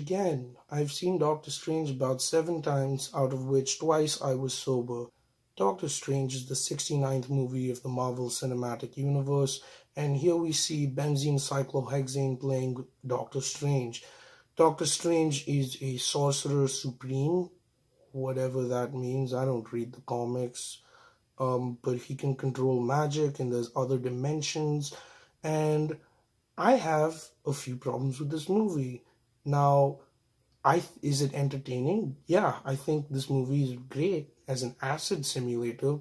again. I've seen Doctor Strange about 7 times, out of which twice I was sober. Doctor Strange is the 69th movie of the Marvel Cinematic Universe, and here we see benzene cyclohexane playing Doctor Strange. Doctor Strange is a sorcerer supreme, whatever that means. I don't read the comics, but he can control magic, and there's other dimensions, and I have a few problems with this movie. Now, is it entertaining? Yeah, I think this movie is great as an acid simulator,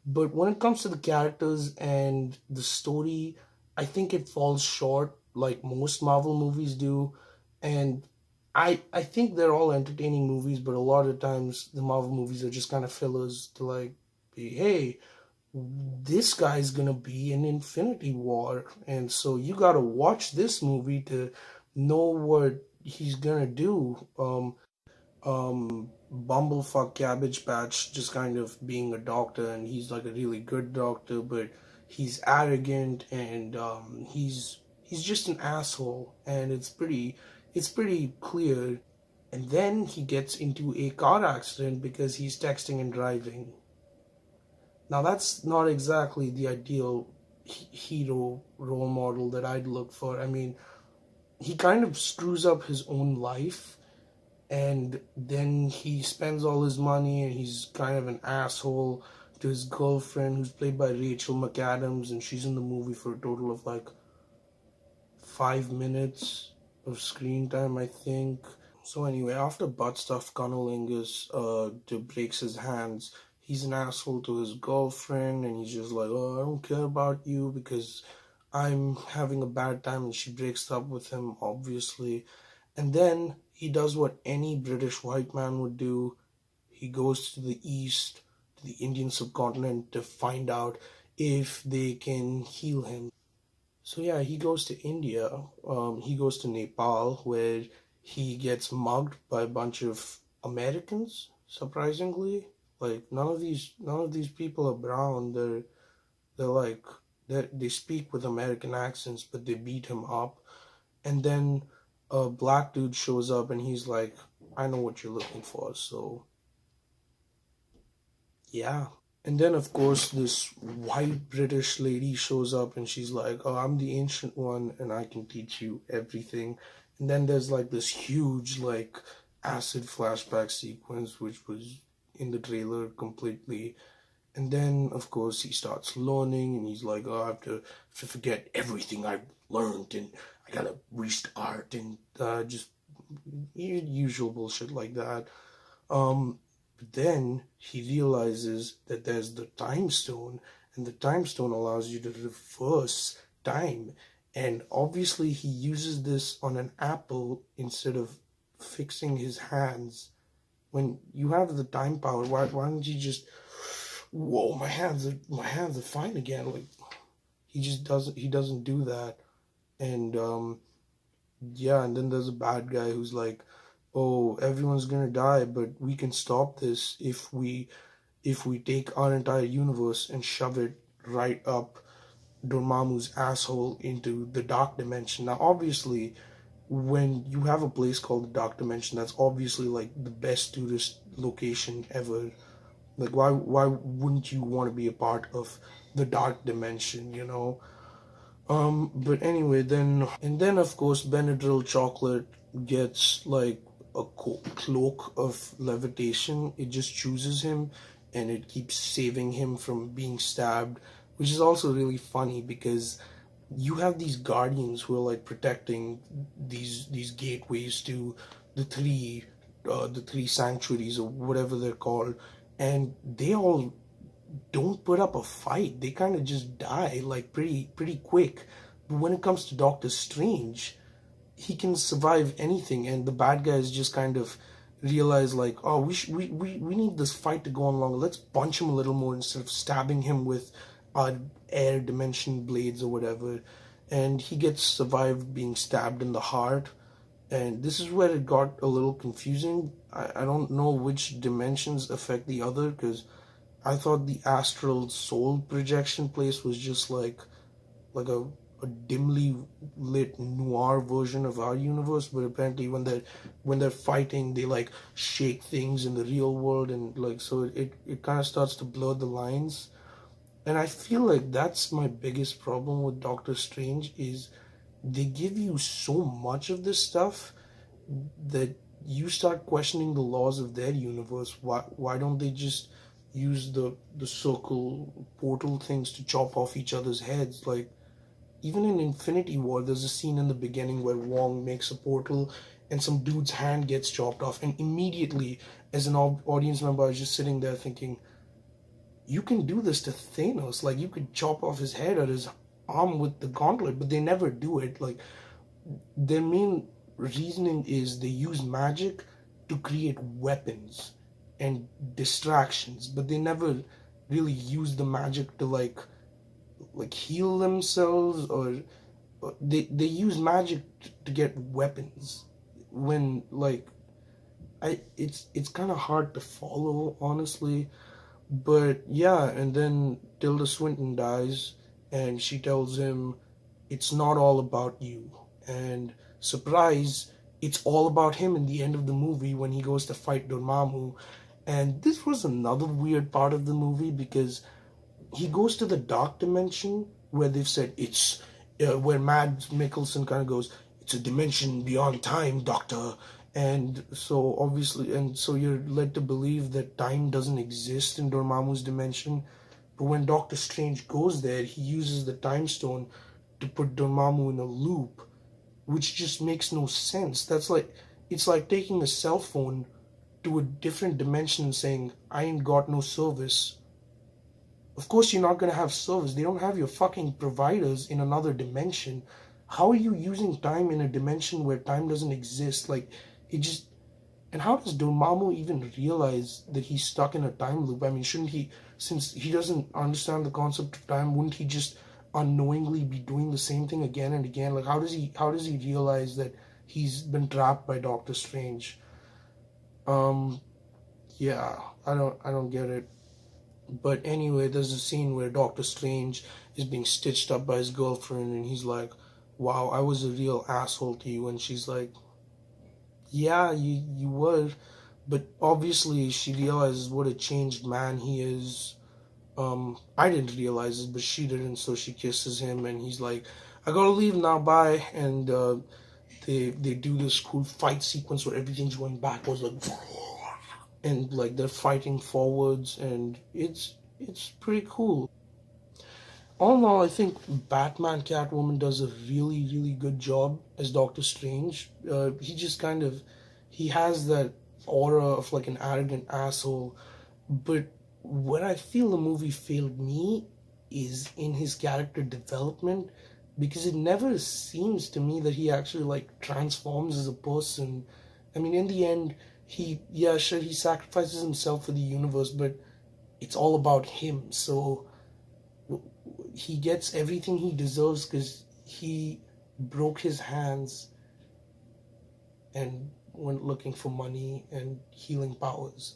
but when it comes to the characters and the story, I think it falls short like most Marvel movies do. And I think they're all entertaining movies, but a lot of times the Marvel movies are just kind of fillers to like be, hey, this guy's gonna be in Infinity War, and so you gotta watch this movie to know what he's gonna do. Bumblefuck Cabbage Patch just kind of being a doctor, and he's like a really good doctor, but he's arrogant and he's just an asshole, and it's pretty clear. And then he gets into a car accident because he's texting and driving. Now, that's not exactly the ideal hero role model that I'd look for. I mean, he kind of screws up his own life, and then he spends all his money, and he's kind of an asshole to his girlfriend, who's played by Rachel McAdams, and she's in the movie for a total of like 5 minutes of screen time, I think. So anyway, after butt stuff cunnilingus breaks his hands, he's an asshole to his girlfriend, and he's just like, oh, I don't care about you because I'm having a bad time, and she breaks up with him, obviously. And then he does what any British white man would do. He goes to the east, to the Indian subcontinent, to find out if they can heal him. So yeah, he goes to India. He goes to Nepal, where he gets mugged by a bunch of Americans. Surprisingly, like none of these people are brown. They're like they speak with American accents, but they beat him up. And then a black dude shows up, and he's like, "I know what you're looking for." So yeah. And then, of course, this white British lady shows up, and she's like, oh, I'm the ancient one and I can teach you everything. And then there's like this huge, like, acid flashback sequence, which was in the trailer completely. And then, of course, he starts learning, and he's like, oh, I have to forget everything I've learned, and I gotta restart, and just usual bullshit like that. But then he realizes that there's the time stone, and the time stone allows you to reverse time. And obviously, he uses this on an apple instead of fixing his hands. When you have the time power, why don't you just, whoa, my hands are fine again? Like, he doesn't do that. And yeah, and then there's a bad guy who's like, oh, everyone's gonna die, but we can stop this if we take our entire universe and shove it right up Dormammu's asshole into the dark dimension. Now, obviously, when you have a place called the dark dimension, that's obviously like the best tourist location ever. Like, why wouldn't you want to be a part of the dark dimension, you know? But anyway, then of course Benadryl chocolate gets like a cloak of levitation. It just chooses him, and it keeps saving him from being stabbed, which is also really funny because you have these guardians who are like protecting these gateways to the three sanctuaries or whatever they're called, and they all don't put up a fight. They kind of just die like pretty quick. But when it comes to Doctor Strange, he can survive anything, and the bad guys just kind of realize like, oh, we need this fight to go on longer. Let's punch him a little more instead of stabbing him with our air dimension blades or whatever. And he gets survived being stabbed in the heart. And this is where it got a little confusing. I don't know which dimensions affect the other, because I thought the astral soul projection place was just like a dimly lit noir version of our universe, but apparently when they're fighting, they like shake things in the real world, and like so it kind of starts to blur the lines. And I feel like that's my biggest problem with Doctor Strange is they give you so much of this stuff that you start questioning the laws of their universe. Why don't they just use the circle portal things to chop off each other's heads? Like even in Infinity War, there's a scene in the beginning where Wong makes a portal and some dude's hand gets chopped off, and immediately, as an audience member, I was just sitting there thinking, you can do this to Thanos. Like you could chop off his head or his arm with the gauntlet, but they never do it. Like their main reasoning is they use magic to create weapons and distractions, but they never really use the magic to like heal themselves, or they use magic to get weapons when like I it's kind of hard to follow honestly. But yeah, and then Tilda Swinton dies, and she tells him it's not all about you. And surprise, it's all about him in the end of the movie when he goes to fight Dormammu. And this was another weird part of the movie because he goes to the dark dimension where they've said it's where Mads Mikkelsen kind of goes, it's a dimension beyond time, Doctor. And so obviously, and so you're led to believe that time doesn't exist in Dormammu's dimension. But when Doctor Strange goes there, he uses the time stone to put Dormammu in a loop, which just makes no sense. That's like it's like taking a cell phone to a different dimension and saying, I ain't got no service. Of course, you're not going to have service. They don't have your fucking providers in another dimension. How are you using time in a dimension where time doesn't exist? Like, it just. And how does Dormammu even realize that he's stuck in a time loop? I mean, shouldn't he, since he doesn't understand the concept of time, wouldn't he just unknowingly be doing the same thing again and again? Like, how does he realize that he's been trapped by Doctor Strange? Um, yeah, I don't get it. But anyway, there's a scene where Doctor Strange is being stitched up by his girlfriend, and he's like, "Wow, I was a real asshole to you." And she's like, "Yeah, you were," but obviously she realizes what a changed man he is. I didn't realize it, but she didn't, so she kisses him, and he's like, "I gotta leave now, bye." And they do this cool fight sequence where everything's going backwards, like, and like they're fighting forwards, and it's pretty cool. All in all, I think Batman Catwoman does a really good job as Doctor Strange. He just kind of he has that aura of like an arrogant asshole, but where I feel the movie failed me is in his character development because it never seems to me that he actually like transforms as a person. I mean, in the end, he yeah sure he sacrifices himself for the universe, but it's all about him. So he gets everything he deserves because he broke his hands and went looking for money and healing powers.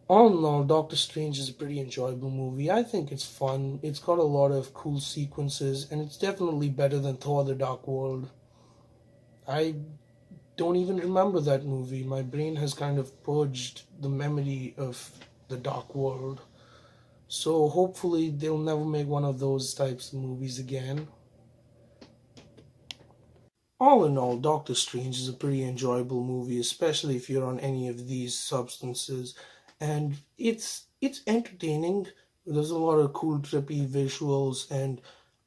All in all, Doctor Strange is a pretty enjoyable movie. I think it's fun. It's got a lot of cool sequences, and it's definitely better than Thor: The Dark World. I don't even remember that movie. My brain has kind of purged the memory of The Dark World. So hopefully they'll never make one of those types of movies again. All in all, Doctor Strange is a pretty enjoyable movie, especially if you're on any of these substances, and it's entertaining. There's a lot of cool, trippy visuals, and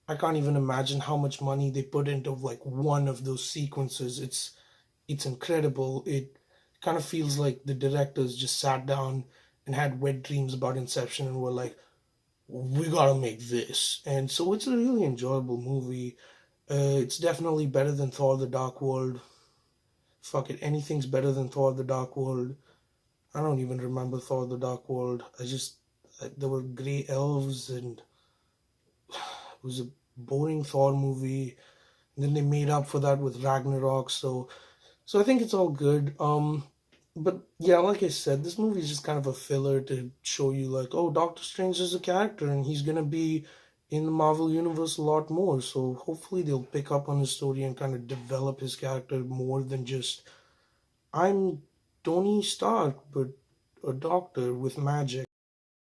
I can't even imagine how much money they put into like one of those sequences. It's incredible. It kind of feels like the directors just sat down and had wet dreams about Inception and were like, we gotta make this. And so it's a really enjoyable movie. It's definitely better than Thor: The Dark World. Fuck it, anything's better than Thor: The Dark World. I don't even remember Thor: The Dark World. There were gray elves, and it was a boring Thor movie. And then they made up for that with Ragnarok. So I think it's all good. But yeah, like I said, this movie is just kind of a filler to show you, like, oh, Doctor Strange is a character, and he's gonna be in the Marvel Universe a lot more. So hopefully they'll pick up on his story and kind of develop his character more than just, I'm Tony Stark, but a doctor with magic.